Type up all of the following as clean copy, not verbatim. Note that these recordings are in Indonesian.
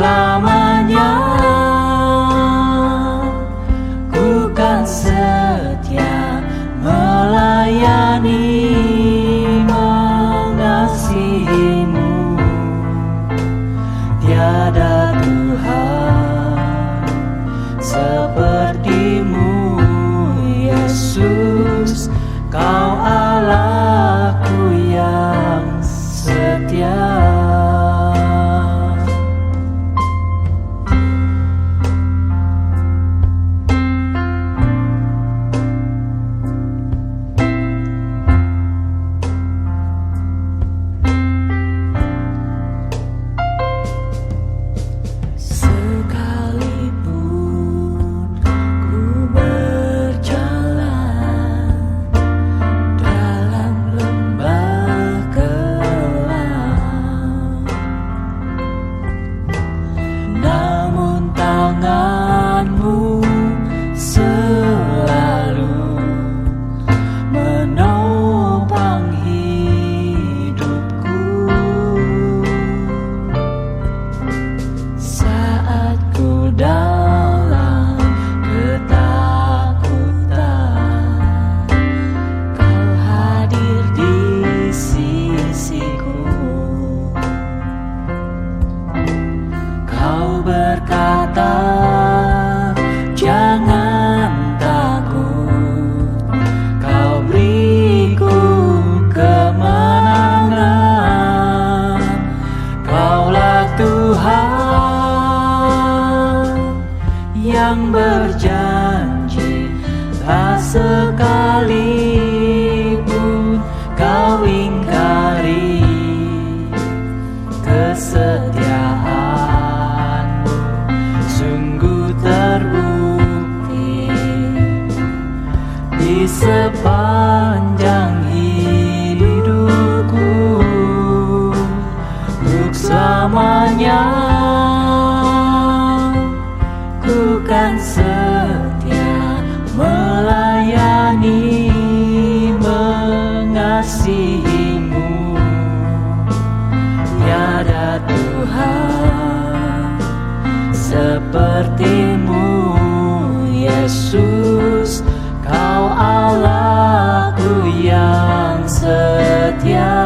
selamanya. Ku kan setia melayani, mengasihimu. Tiada Tuhan sepertimu, Yesus. Kau Allahku yang setia. Yang berjanji tak sekalipun kau ingkari kesetiaanmu. Sungguh terbukti di sepanjang hidupku, untuk selamanya. Ku kan setia melayani, mengasihimu. Tiada Tuhan sepertimu, Yesus. Kau Allahku yang setia.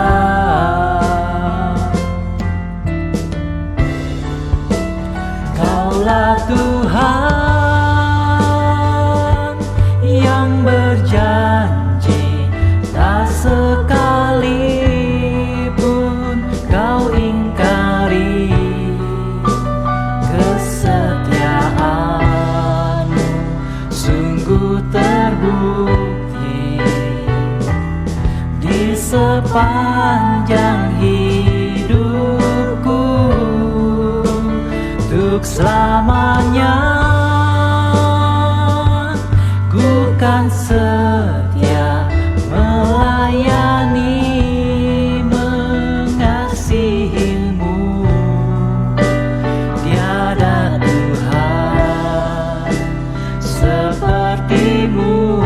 Kaulah Tuhan yang berjanji tak sekalipun kau ingkari kesetiaanmu. Sungguh terbukti di sepanjang hidupku, untuk selamanya. Ku kan setia melayani, mengasihimu. Tiada Tuhan sepertimu,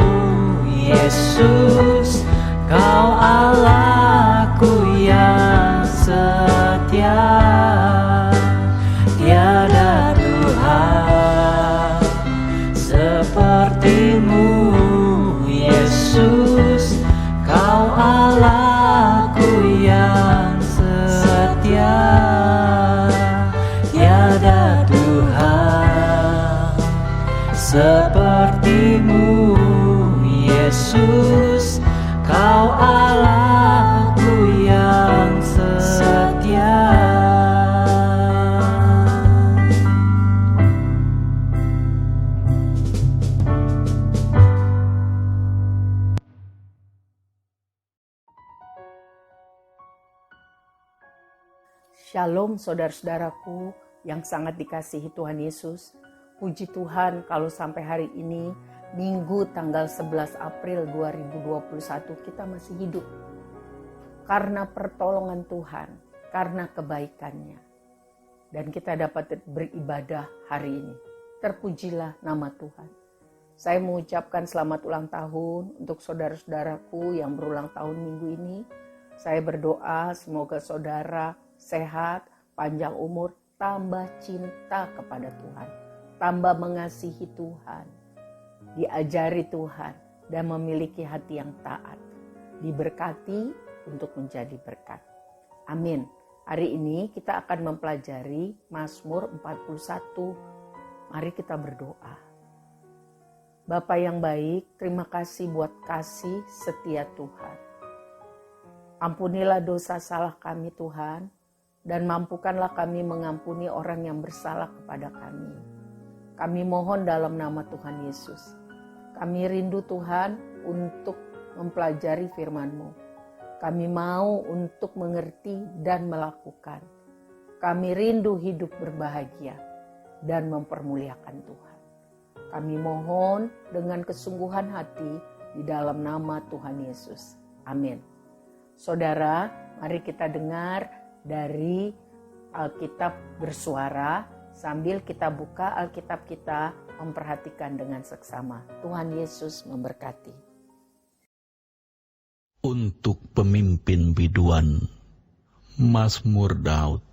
Yesus. Kau Allahku yang setia. Tiada Tuhan sepertimu, Yesus. Kau Allahku yang setia. Tiada Tuhan sepertimu, Yesus. Kau Allahku yang setia. Shalom saudara-saudaraku yang sangat dikasihi Tuhan Yesus. Puji Tuhan kalau sampai hari ini Minggu tanggal 11 April 2021 kita masih hidup. Karena pertolongan Tuhan, karena kebaikannya. Dan kita dapat beribadah hari ini. Terpujilah nama Tuhan. Saya mengucapkan selamat ulang tahun untuk saudara-saudaraku yang berulang tahun minggu ini. Saya berdoa semoga saudara sehat, panjang umur, tambah cinta kepada Tuhan, tambah mengasihi Tuhan, diajari Tuhan, dan memiliki hati yang taat. Diberkati untuk menjadi berkat. Amin. Hari ini kita akan mempelajari Mazmur 41. Mari kita berdoa. Bapa yang baik, terima kasih buat kasih setia Tuhan. Ampunilah dosa salah kami Tuhan, dan mampukanlah kami mengampuni orang yang bersalah kepada kami. Kami mohon dalam nama Tuhan Yesus. Kami rindu Tuhan untuk mempelajari firman-Mu. Kami mau untuk mengerti dan melakukan. Kami rindu hidup berbahagia dan mempermuliakan Tuhan. Kami mohon dengan kesungguhan hati di dalam nama Tuhan Yesus. Amin. Saudara, mari kita dengar dari Alkitab bersuara sambil kita buka Alkitab kita, memperhatikan dengan seksama. Tuhan Yesus memberkati. Untuk pemimpin biduan, Mazmur Daud.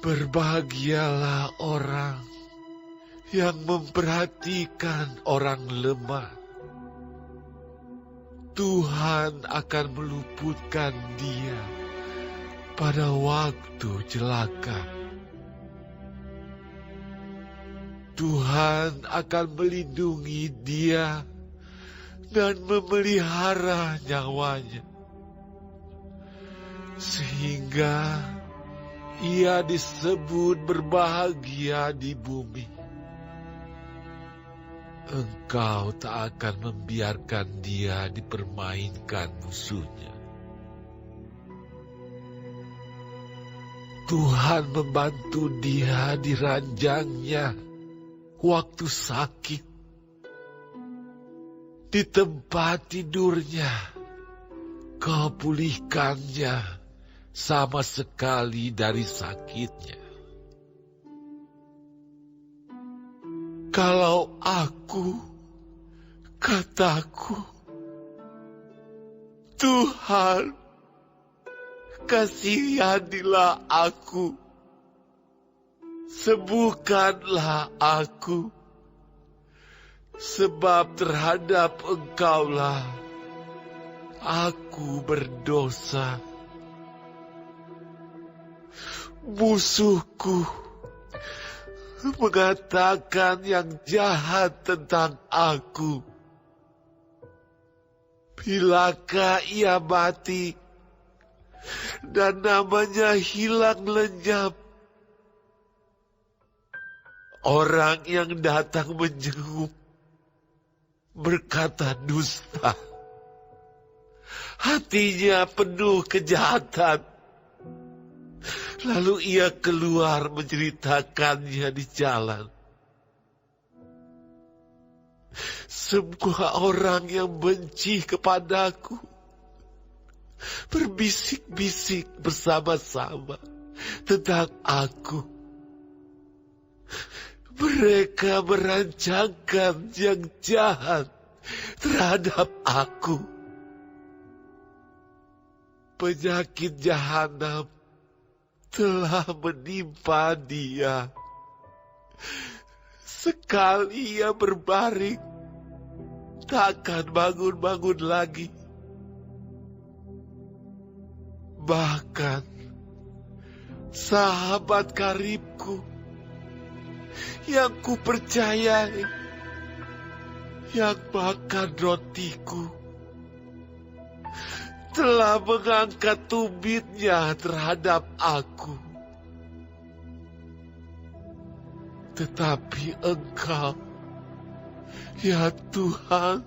Berbahagialah orang yang memperhatikan orang lemah. Tuhan akan meluputkan dia pada waktu celaka. Tuhan akan melindungi dia dan memelihara nyawanya, sehingga ia disebut berbahagia di bumi. Engkau tak akan membiarkan dia dipermainkan musuhnya. Tuhan membantu dia di ranjangnya waktu sakit. Di tempat tidurnya, Kau pulihkannya sama sekali dari sakitnya. Kalau aku, kataku, Tuhan, kasihanilah aku, sembuhkanlah aku, sebab terhadap Engkaulah aku berdosa. Musuhku mengatakan yang jahat tentang aku. Bilakah ia mati dan namanya hilang lenyap? Orang yang datang menjenguk berkata dusta. Hatinya penuh kejahatan. Lalu ia keluar menceritakannya di jalan. Semua orang yang benci kepadaku berbisik-bisik bersama-sama tentang aku. Mereka merancangkan yang jahat terhadap aku. Penyakit jahanam telah menimpa dia. Sekali ia berbaring, takkan bangun-bangun lagi. Bahkan sahabat karibku yang kupercayai, yang makan rotiku, telah mengangkat tummitnya terhadap aku. Tetapi Engkau, ya Tuhan,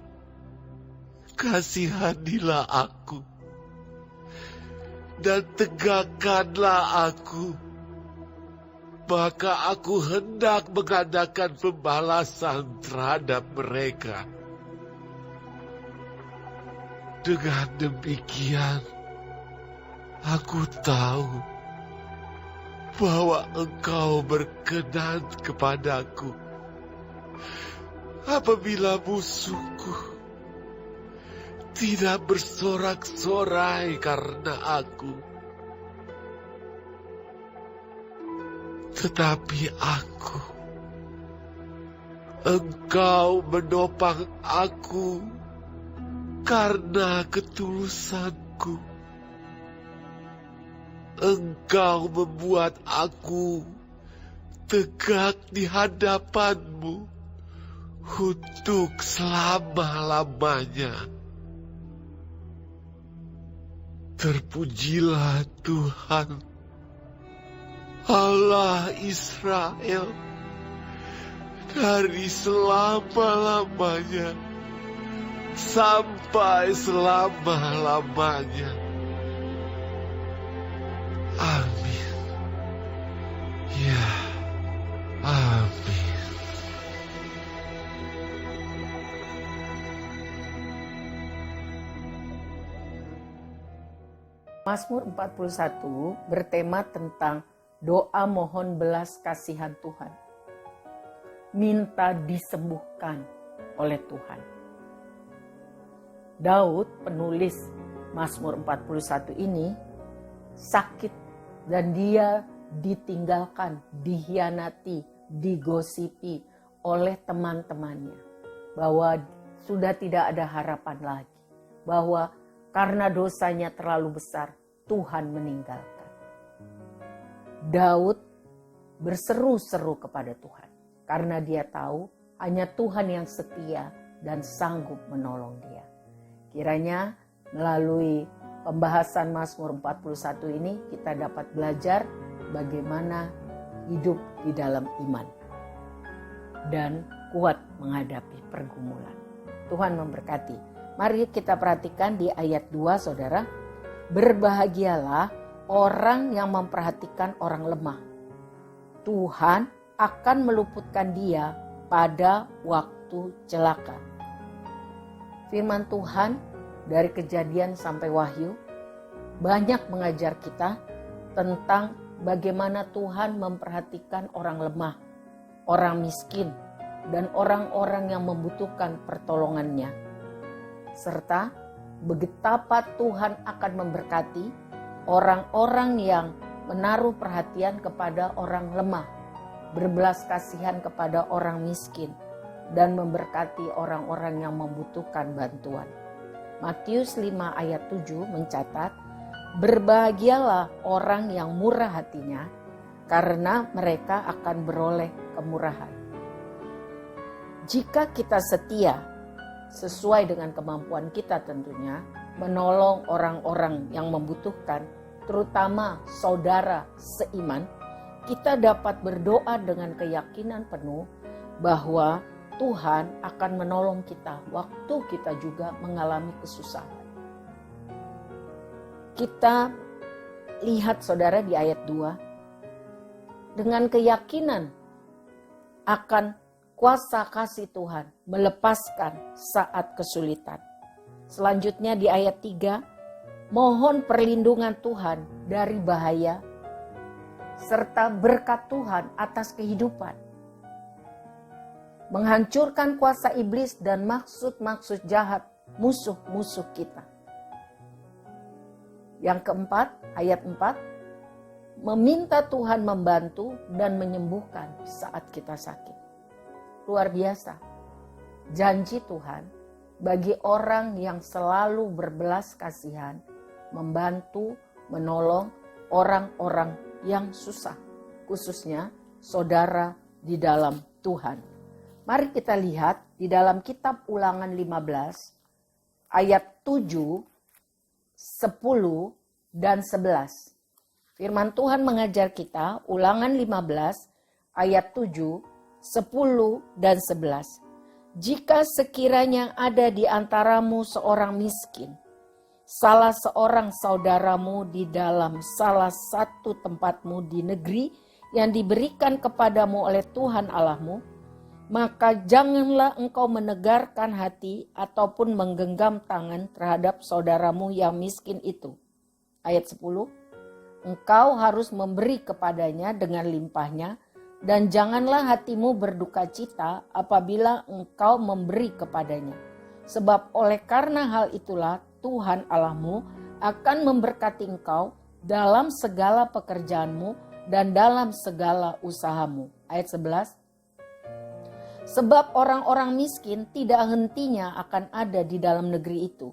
kasihanilah aku dan tegakkanlah aku. Maka aku hendak mengadakan pembalasan terhadap mereka. Dengan demikian, aku tahu bahwa Engkau berkenan kepadaku. Apabila musuhku tidak bersorak-sorai karena aku, Tetapi Engkau menopang aku karena ketulusanku. Engkau membuat aku tegak di hadapan-Mu untuk selama-lamanya. Terpujilah Tuhan, Allah Israel, dari selama-lamanya sampai selama-lamanya. Amin. Ya, amin. Mazmur 41 bertema tentang doa mohon belas kasihan Tuhan. Minta disembuhkan oleh Tuhan. Daud, penulis Mazmur 41 ini, sakit dan dia ditinggalkan, dihianati, digosipi oleh teman-temannya. Bahwa sudah tidak ada harapan lagi. Bahwa karena dosanya terlalu besar, Tuhan meninggalkan. Daud berseru-seru kepada Tuhan. Karena dia tahu hanya Tuhan yang setia dan sanggup menolong dia. Kiranya melalui pembahasan Mazmur 41 ini kita dapat belajar bagaimana hidup di dalam iman. Dan kuat menghadapi pergumulan. Tuhan memberkati. Mari kita perhatikan di ayat 2 saudara. Berbahagialah orang yang memperhatikan orang lemah. Tuhan akan meluputkan dia pada waktu celaka. Firman Tuhan dari Kejadian sampai Wahyu banyak mengajar kita tentang bagaimana Tuhan memperhatikan orang lemah, orang miskin, dan orang-orang yang membutuhkan pertolongannya. Serta betapa Tuhan akan memberkati orang-orang yang menaruh perhatian kepada orang lemah, berbelas kasihan kepada orang miskin, dan memberkati orang-orang yang membutuhkan bantuan. Matius 5 ayat 7 mencatat, berbahagialah orang yang murah hatinya, karena mereka akan beroleh kemurahan. Jika kita setia, sesuai dengan kemampuan kita tentunya, menolong orang-orang yang membutuhkan, terutama saudara seiman, kita dapat berdoa dengan keyakinan penuh bahwa Tuhan akan menolong kita waktu kita juga mengalami kesusahan. Kita lihat saudara di ayat 2, dengan keyakinan akan kuasa kasih Tuhan melepaskan saat kesulitan. Selanjutnya di ayat 3, mohon perlindungan Tuhan dari bahaya serta berkat Tuhan atas kehidupan. Menghancurkan kuasa iblis dan maksud-maksud jahat musuh-musuh kita. Yang keempat, ayat 4, meminta Tuhan membantu dan menyembuhkan saat kita sakit. Luar biasa. Janji Tuhan bagi orang yang selalu berbelas kasihan, membantu, menolong orang-orang yang susah, khususnya saudara di dalam Tuhan. Mari kita lihat di dalam kitab Ulangan 15 ayat 7, 10 dan 11. Firman Tuhan mengajar kita, Ulangan 15 ayat 7, 10 dan 11. Jika sekiranya ada di antaramu seorang miskin, salah seorang saudaramu di dalam salah satu tempatmu di negeri yang diberikan kepadamu oleh Tuhan Allahmu, maka janganlah engkau menegarkan hati ataupun menggenggam tangan terhadap saudaramu yang miskin itu. Ayat 10, engkau harus memberi kepadanya dengan limpahnya, dan janganlah hatimu berduka cita apabila engkau memberi kepadanya. Sebab oleh karena hal itulah Tuhan Allahmu akan memberkati engkau dalam segala pekerjaanmu dan dalam segala usahamu. Ayat 11. Sebab orang-orang miskin tidak hentinya akan ada di dalam negeri itu.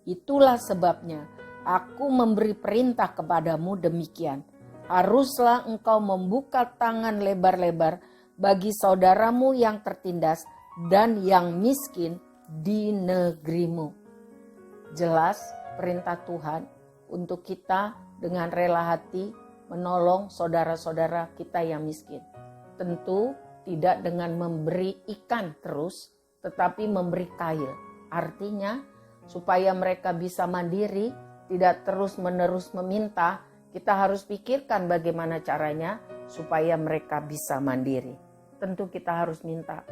Itulah sebabnya aku memberi perintah kepadamu demikian. Haruslah engkau membuka tangan lebar-lebar bagi saudaramu yang tertindas dan yang miskin di negerimu. Jelas perintah Tuhan untuk kita dengan rela hati menolong saudara-saudara kita yang miskin. Tentu tidak dengan memberi ikan terus, tetapi memberi kail. Artinya supaya mereka bisa mandiri, tidak terus-menerus meminta, kita harus pikirkan bagaimana caranya supaya mereka bisa mandiri. Tentu kita harus minta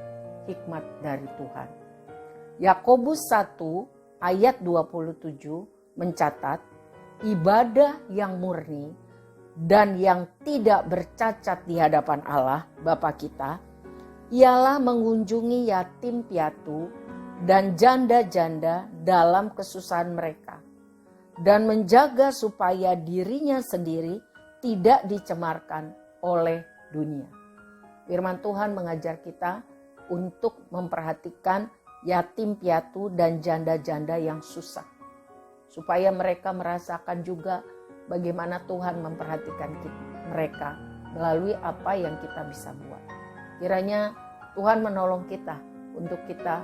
hikmat dari Tuhan. Yakobus 1 ayat 27 mencatat, ibadah yang murni dan yang tidak bercacat di hadapan Allah Bapa kita, ialah mengunjungi yatim piatu dan janda-janda dalam kesusahan mereka, dan menjaga supaya dirinya sendiri tidak dicemarkan oleh dunia. Firman Tuhan mengajar kita untuk memperhatikan yatim piatu dan janda-janda yang susah, supaya mereka merasakan juga bagaimana Tuhan memperhatikan mereka melalui apa yang kita bisa buat. Kiranya Tuhan menolong kita untuk kita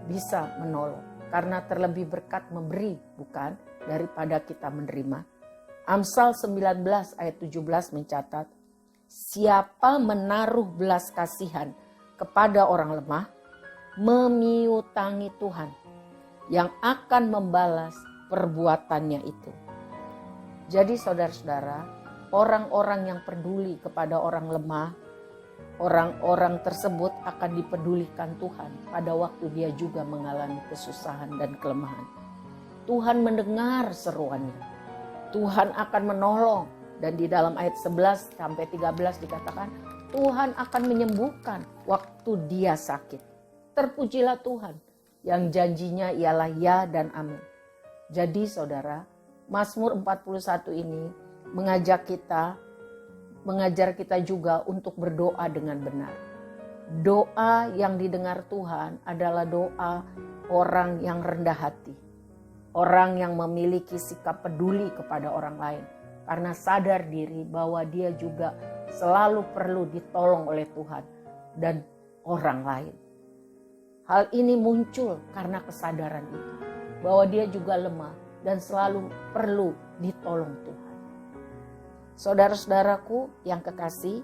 bisa menolong. Karena terlebih berkat memberi bukan daripada kita menerima. Amsal 19 ayat 17 mencatat, siapa menaruh belas kasihan kepada orang lemah, memiutangi Tuhan yang akan membalas perbuatannya itu. Jadi saudara-saudara, orang-orang yang peduli kepada orang lemah, orang-orang tersebut akan dipedulikan Tuhan pada waktu dia juga mengalami kesusahan dan kelemahan. Tuhan mendengar seruannya. Tuhan akan menolong. Dan di dalam ayat 11 sampai 13 dikatakan, Tuhan akan menyembuhkan waktu dia sakit. Terpujilah Tuhan yang janjinya ialah ya dan amin. Jadi saudara, Mazmur 41 ini mengajar kita juga untuk berdoa dengan benar. Doa yang didengar Tuhan adalah doa orang yang rendah hati. Orang yang memiliki sikap peduli kepada orang lain. Karena sadar diri bahwa dia juga selalu perlu ditolong oleh Tuhan dan orang lain. Hal ini muncul karena kesadaran itu. Bahwa dia juga lemah dan selalu perlu ditolong Tuhan. Saudara-saudaraku yang kekasih,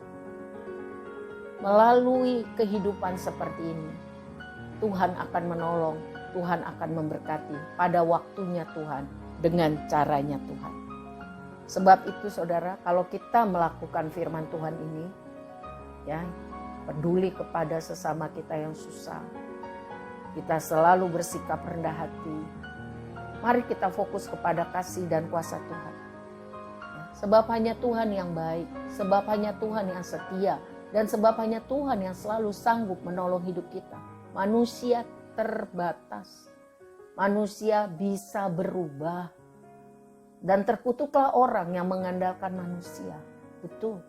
melalui kehidupan seperti ini, Tuhan akan menolong, Tuhan akan memberkati pada waktunya Tuhan dengan caranya Tuhan. Sebab itu saudara, kalau kita melakukan firman Tuhan ini, ya, peduli kepada sesama kita yang susah, kita selalu bersikap rendah hati, mari kita fokus kepada kasih dan kuasa Tuhan. Sebab hanya Tuhan yang baik, sebab hanya Tuhan yang setia, dan sebab hanya Tuhan yang selalu sanggup menolong hidup kita. Manusia terbatas, manusia bisa berubah, dan terkutuklah orang yang mengandalkan manusia. Betul,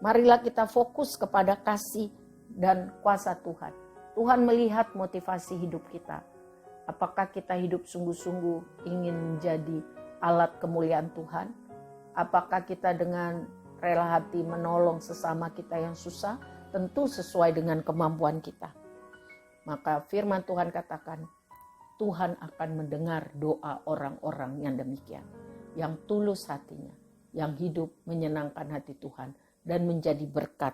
marilah kita fokus kepada kasih dan kuasa Tuhan. Tuhan melihat motivasi hidup kita. Apakah kita hidup sungguh-sungguh ingin menjadi alat kemuliaan Tuhan? Apakah kita dengan rela hati menolong sesama kita yang susah? Tentu sesuai dengan kemampuan kita. Maka firman Tuhan katakan, Tuhan akan mendengar doa orang-orang yang demikian. Yang tulus hatinya, yang hidup menyenangkan hati Tuhan dan menjadi berkat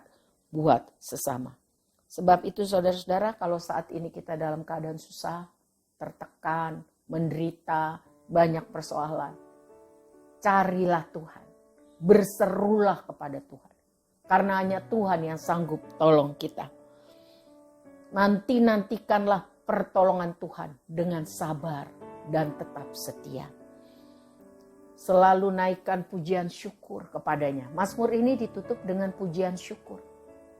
buat sesama. Sebab itu saudara-saudara, kalau saat ini kita dalam keadaan susah, tertekan, menderita, banyak persoalan, carilah Tuhan, berserulah kepada Tuhan. Karena hanya Tuhan yang sanggup tolong kita. Nantikanlah pertolongan Tuhan dengan sabar dan tetap setia. Selalu naikkan pujian syukur kepadanya. Mazmur ini ditutup dengan pujian syukur.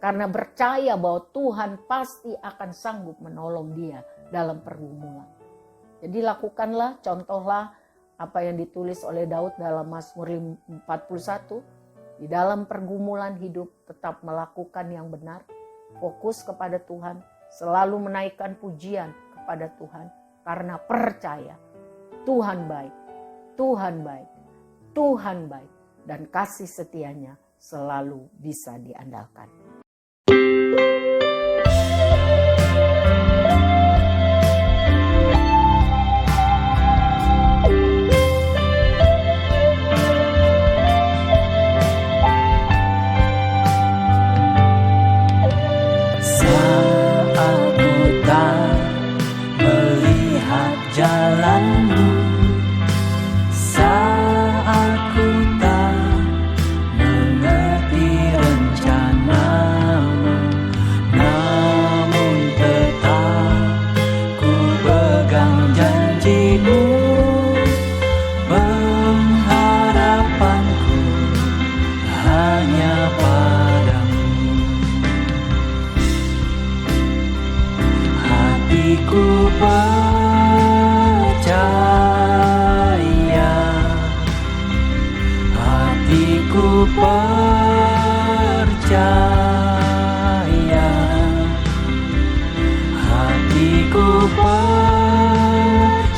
Karena percaya bahwa Tuhan pasti akan sanggup menolong dia dalam pergumulan. Jadi lakukanlah, contohlah apa yang ditulis oleh Daud dalam Mazmur 41. Di dalam pergumulan hidup tetap melakukan yang benar, fokus kepada Tuhan, selalu menaikkan pujian kepada Tuhan karena percaya Tuhan baik, Tuhan baik, Tuhan baik, dan kasih setianya selalu bisa diandalkan. Jalanmu saat ku tak mengerti rencanamu, namun tetap ku pegang janjimu. Pengharapanku hanya padamu. Hatiku percaya, hatiku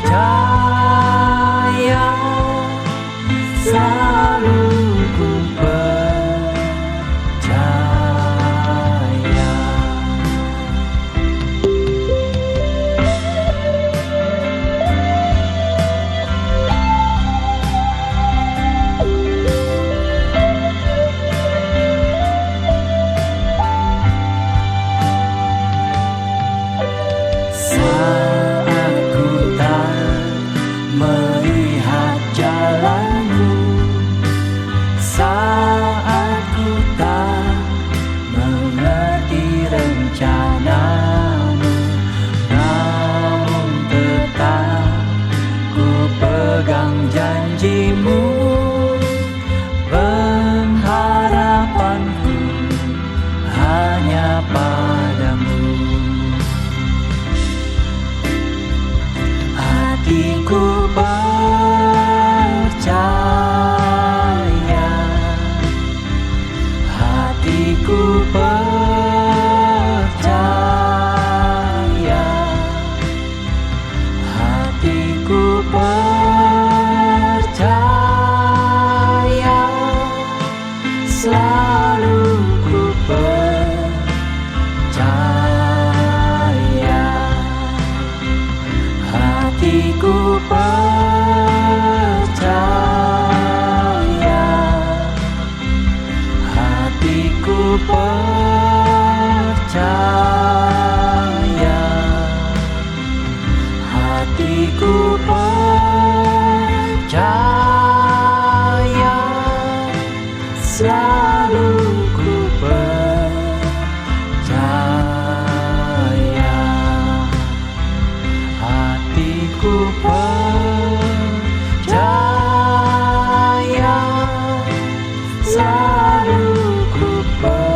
percaya, selalu ku percaya. Janjimu, pengharapanku hanya padamu. Hatiku percaya, hatiku percaya, hatiku selalu ku percaya. Hatiku percaya, hatiku percaya, hatiku percaya, selalu ku percaya. Hatiku percaya, selalu ku percaya.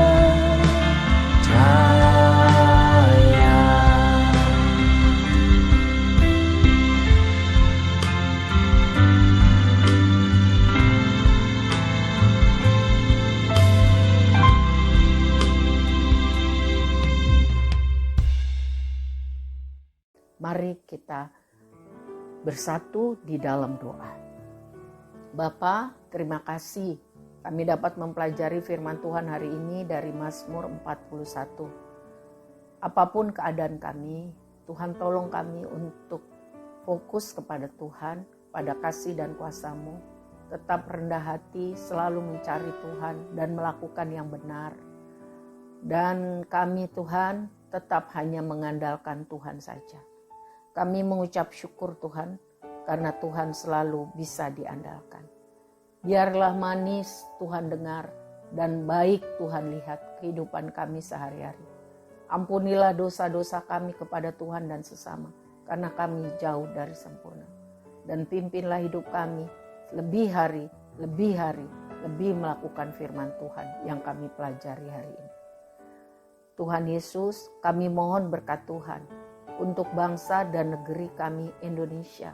Mari kita bersatu di dalam doa. Bapa, terima kasih kami dapat mempelajari firman Tuhan hari ini dari Mazmur 41. Apapun keadaan kami, Tuhan tolong kami untuk fokus kepada Tuhan, pada kasih dan kuasa-Mu, tetap rendah hati, selalu mencari Tuhan dan melakukan yang benar. Dan kami Tuhan tetap hanya mengandalkan Tuhan saja. Kami mengucap syukur Tuhan, karena Tuhan selalu bisa diandalkan. Biarlah manis Tuhan dengar, dan baik Tuhan lihat kehidupan kami sehari-hari. Ampunilah dosa-dosa kami kepada Tuhan dan sesama, karena kami jauh dari sempurna. Dan pimpinlah hidup kami lebih hari, lebih melakukan firman Tuhan yang kami pelajari hari ini. Tuhan Yesus, kami mohon berkat Tuhan untuk bangsa dan negeri kami Indonesia.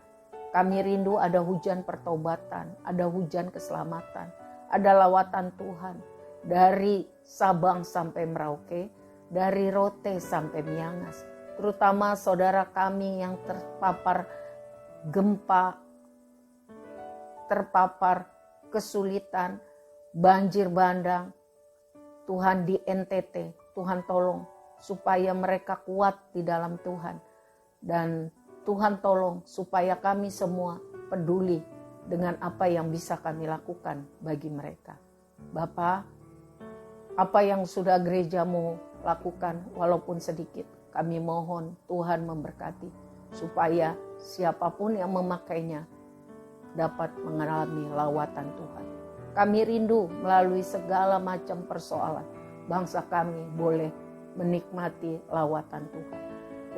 Kami rindu ada hujan pertobatan, ada hujan keselamatan, Ada lawatan Tuhan dari Sabang sampai Merauke, dari Rote sampai Miangas. Terutama saudara kami yang terpapar gempa, terpapar kesulitan, banjir bandang. Tuhan di NTT, Tuhan tolong supaya mereka kuat di dalam Tuhan. Dan Tuhan tolong supaya kami semua peduli dengan apa yang bisa kami lakukan bagi mereka. Bapa, apa yang sudah gerejamu lakukan walaupun sedikit, kami mohon Tuhan memberkati supaya siapapun yang memakainya dapat mengalami lawatan Tuhan. Kami rindu melalui segala macam persoalan, bangsa kami boleh menikmati lawatan Tuhan.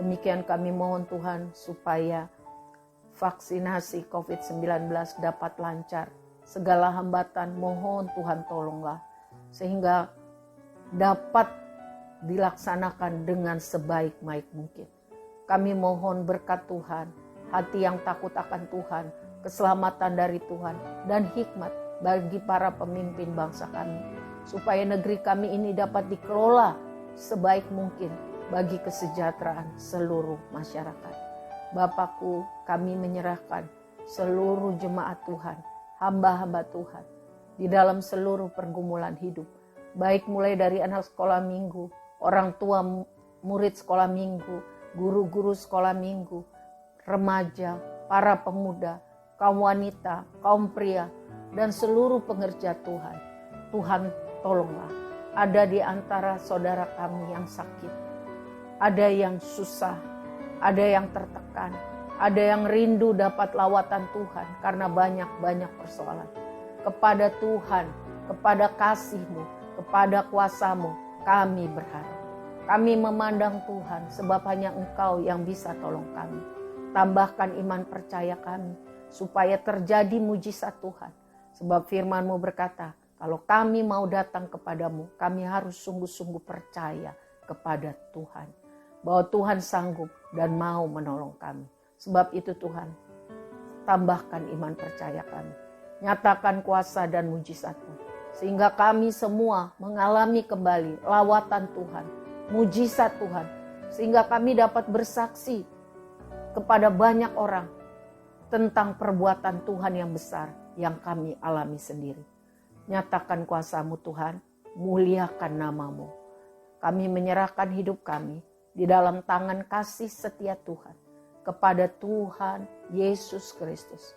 Demikian kami mohon Tuhan supaya vaksinasi COVID-19 dapat lancar. Segala hambatan mohon Tuhan tolonglah sehingga dapat dilaksanakan dengan sebaik-baik mungkin. Kami mohon berkat Tuhan, hati yang takut akan Tuhan, keselamatan dari Tuhan, dan hikmat bagi para pemimpin bangsa kami. Supaya negeri kami ini dapat dikelola sebaik mungkin bagi kesejahteraan seluruh masyarakat. Bapakku, kami menyerahkan seluruh jemaat Tuhan, hamba-hamba Tuhan, di dalam seluruh pergumulan hidup. Baik mulai dari anak sekolah minggu, orang tua murid sekolah minggu, guru-guru sekolah minggu, remaja, para pemuda, kaum wanita, kaum pria, dan seluruh pengerja Tuhan. Tuhan tolonglah. Ada di antara saudara kami yang sakit, ada yang susah, ada yang tertekan, ada yang rindu dapat lawatan Tuhan karena banyak-banyak persoalan. Kepada Tuhan, kepada kasih-Mu, kepada kuasa-Mu, kami berharap. Kami memandang Tuhan sebab hanya Engkau yang bisa tolong kami. Tambahkan iman percaya kami supaya terjadi mujizat Tuhan. Sebab firman-Mu berkata, kalau kami mau datang kepadamu, kami harus sungguh-sungguh percaya kepada Tuhan. Bahwa Tuhan sanggup dan mau menolong kami. Sebab itu Tuhan, tambahkan iman percaya kami. Nyatakan kuasa dan mujizat-Mu. Sehingga kami semua mengalami kembali lawatan Tuhan, mujizat Tuhan. Sehingga kami dapat bersaksi kepada banyak orang tentang perbuatan Tuhan yang besar yang kami alami sendiri. Nyatakan kuasa-Mu Tuhan, muliakan nama-Mu. Kami menyerahkan hidup kami di dalam tangan kasih setia Tuhan kepada Tuhan Yesus Kristus,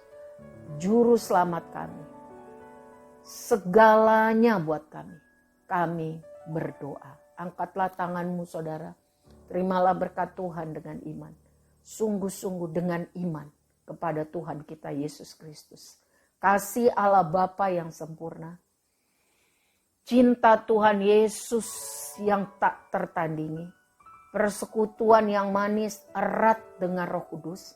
Juru Selamat kami. Segalanya buat kami. Kami berdoa. Angkatlah tanganmu saudara. Terimalah berkat Tuhan dengan iman. Sungguh-sungguh dengan iman kepada Tuhan kita Yesus Kristus. Kasih Allah Bapa yang sempurna. Cinta Tuhan Yesus yang tak tertandingi. Persekutuan yang manis erat dengan Roh Kudus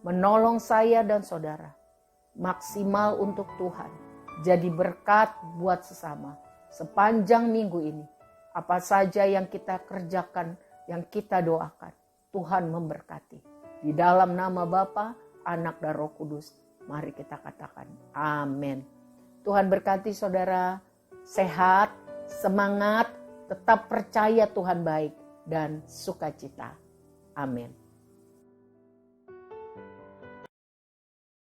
menolong saya dan saudara maksimal untuk Tuhan, jadi berkat buat sesama sepanjang minggu ini. Apa saja yang kita kerjakan, yang kita doakan, Tuhan memberkati. Di dalam nama Bapa, Anak dan Roh Kudus, mari kita katakan amin. Tuhan berkati saudara, sehat, semangat, tetap percaya Tuhan baik dan sukacita. Amin.